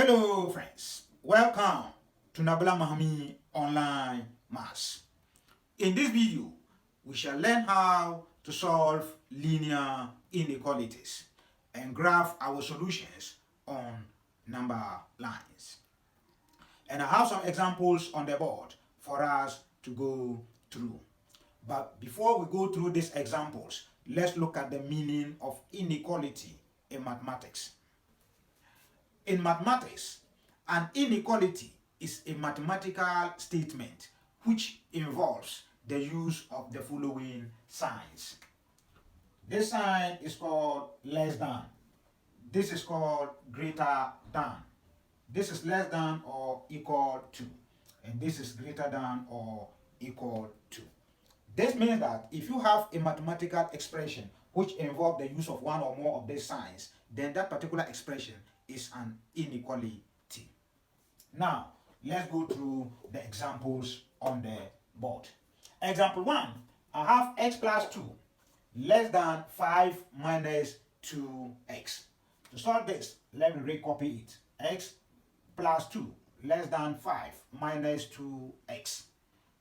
Hello friends, welcome to Nabla Mahami Online Maths. In this video, we shall learn how to solve linear inequalities and graph our solutions on number lines. And I have some examples on the board for us to go through. But before we go through these examples, let's look at the meaning of inequality in mathematics. In mathematics, an inequality is a mathematical statement which involves the use of the following signs. This sign is called less than. This is called greater than. This is less than or equal to. And this is greater than or equal to. This means that if you have a mathematical expression which involves the use of one or more of these signs, then that particular expression is an inequality. Now, let's go through the examples on the board. Example 1, I have x plus 2 less than 5 minus 2x. To solve this, let me recopy it. X plus 2 less than 5 minus 2x.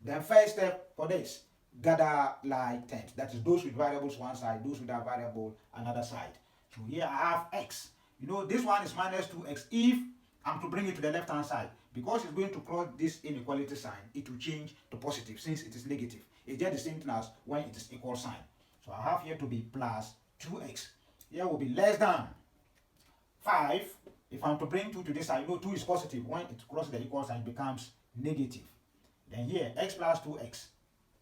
The first step for this, gather like terms. That is those with variables one side, those without variable another side. So here I have x. You know, this one is minus 2x. If I'm to bring it to the left hand side, because it's going to cross this inequality sign, it will change to positive since it is negative. It's just the same thing as when it is equal sign. So I have here to be plus 2x. Here will be less than 5. If I'm to bring 2 to this side, you know 2 is positive. When it crosses the equal sign, it becomes negative. Then here, x plus 2x,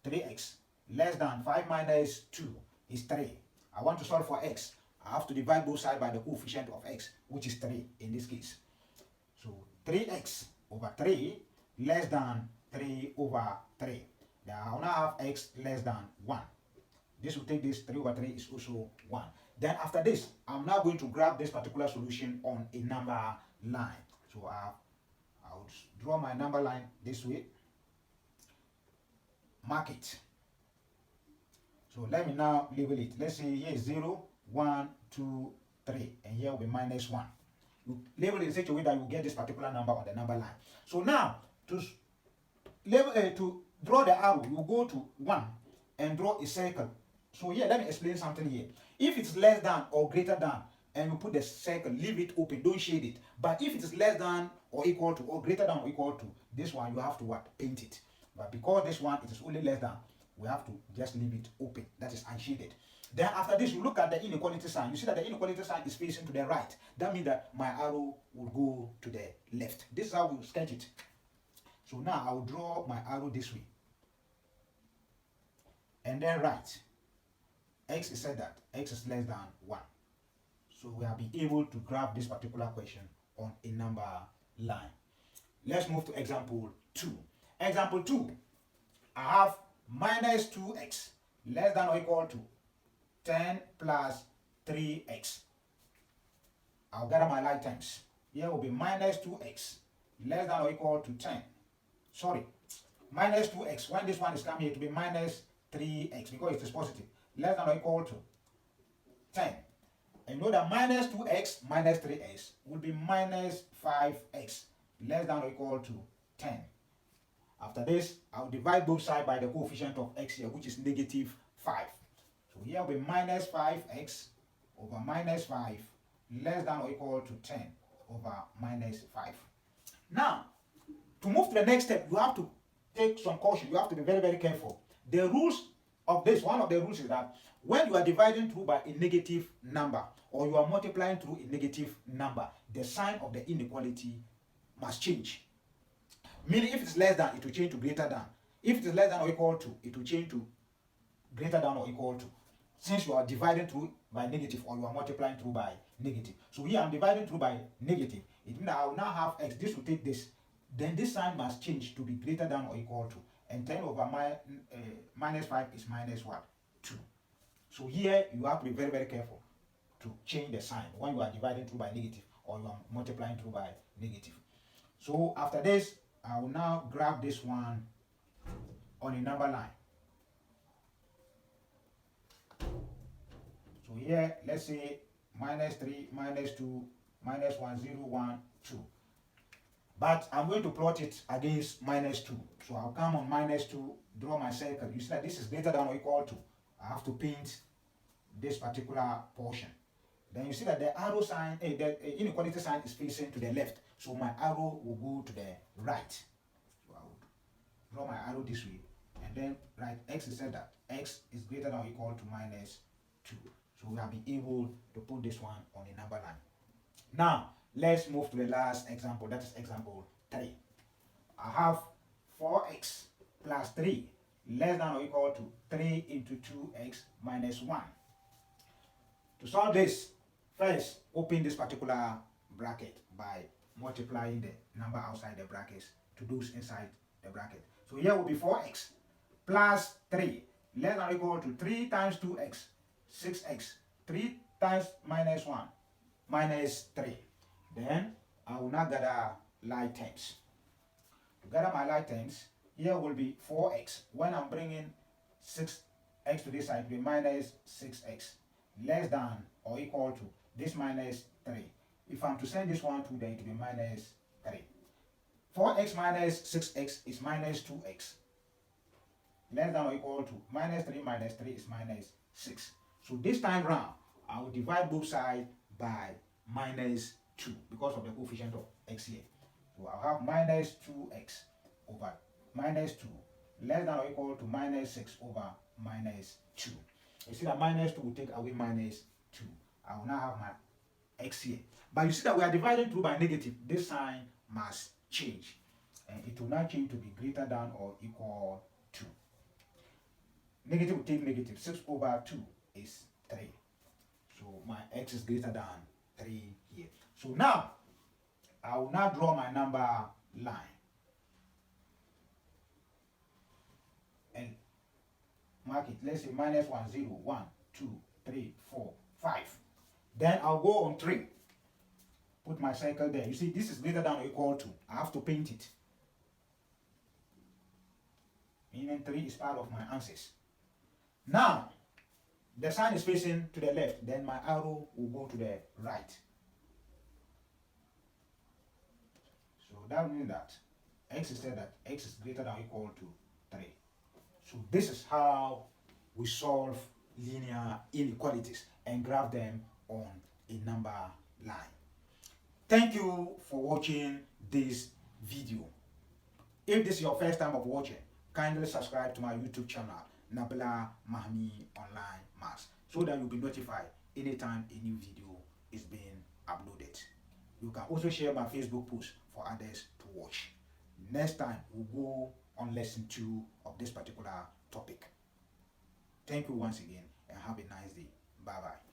3x, less than 5 minus 2 is 3. I want to solve for x. I have to divide both sides by the coefficient of x, which is 3 in this case. So 3x over 3 less than 3 over 3. Then I will now have x less than 1. This will take this 3 over 3 is also 1. Then after this, I'm now going to grab this particular solution on a number line. So I would draw my number line this way. Mark it. So let me now label it. Let's say here is 0, 1, 2, 3, and here will be minus 1. You label it in such a way that you get this particular number on the number line. So now to draw the arrow, you go to 1 and draw a circle. So here, let me explain something here. If it's less than or greater than, and you put the circle, leave it open, don't shade it. But if it is less than or equal to, or greater than or equal to, this one you have to what? Paint it. But because this one it is only less than, we have to just leave it open, that is unshaded. Then after this, you look at the inequality sign. You see that the inequality sign is facing to the right. That means that my arrow will go to the left. This is how we sketch it. So now I will draw my arrow this way. And then right. X is said that x is less than 1. So we have been able to graph this particular question on a number line. Let's move to example 2. Example 2, I have minus 2x less than or equal to 10 plus 3x. I'll gather my like terms. Here will be minus 2x less than or equal to 10. Sorry, minus 2x. When this one is coming here, to be minus 3x because it is positive. Less than or equal to 10. And you know that minus 2x minus 3x will be minus 5x less than or equal to 10. After this, I'll divide both sides by the coefficient of x here, which is negative 5. So here will be minus 5x over minus 5 less than or equal to 10 over minus 5. Now, to move to the next step, you have to take some caution. You have to be very, very careful. The rules of this, one of the rules is that when you are dividing through by a negative number or you are multiplying through a negative number, the sign of the inequality must change. Meaning if it's less than, it will change to greater than. If it is less than or equal to, it will change to greater than or equal to. Since you are dividing through by negative or you are multiplying through by negative. So here I'm dividing through by negative. It means I will now have x. This will take this. Then this sign must change to be greater than or equal to. And 10 over minus 5 is minus what? 2. So here you have to be very, very careful to change the sign when you are dividing through by negative or you are multiplying through by negative. So after this, I will now grab this one on a number line. So here, let's say minus 3, minus 2, minus 1, 0, 1, 2. But I'm going to plot it against minus 2. So I'll come on minus 2, draw my circle. You see that this is greater than or equal to. I have to paint this particular portion. Then you see that the arrow sign, the inequality sign is facing to the left. So my arrow will go to the right. So I would draw my arrow this way. And then right, x is said that x is greater than or equal to minus 2. So we have been able to put this one on a number line. Now, let's move to the last example. That is example 3. I have 4x plus 3 less than or equal to 3 into 2x minus 1. To solve this, first open this particular bracket by multiplying the number outside the brackets to those inside the bracket. So here will be 4x plus 3 less than or equal to 3 times 2x, 6x, 3 times minus 1, minus 3. Then I will now gather like terms. To gather my like terms, here will be 4x. When I'm bringing 6x to this side, it will be minus 6x less than or equal to this minus 3. If I'm to send this one to there, it will be minus 3. 4x minus 6x is minus 2x. Less than or equal to minus 3 is minus 6. So this time round, I will divide both sides by minus 2 because of the coefficient of x here. So I'll have minus 2x over minus 2 less than or equal to minus 6 over minus 2. You see that minus 2 will take away minus 2. I will now have my x here. But you see that we are dividing through by negative. This sign must change. And it will now change to be greater than or equal to. Negative will take negative. 6 over 2 is 3. So my x is greater than 3 here. So now, I will now draw my number line. And mark it. Let's say minus 1, 0, 1, 2, 3, 4, 5. Then I'll go on 3. Put my circle there. You see, this is greater than or equal to. I have to paint it. Meaning 3 is part of my answers. Now, the sign is facing to the left. Then my arrow will go to the right. So that means that x is said that x is greater than or equal to 3. So this is how we solve linear inequalities and graph them on a number line. Thank you for watching this video. If this is your first time of watching, kindly subscribe to my YouTube channel, Nabila Mahami Online Maths, so that you'll be notified anytime a new video is being uploaded. You can also share my Facebook post for others to watch. Next time, we'll go on lesson 2 of this particular topic. Thank you once again and have a nice day. Bye-bye.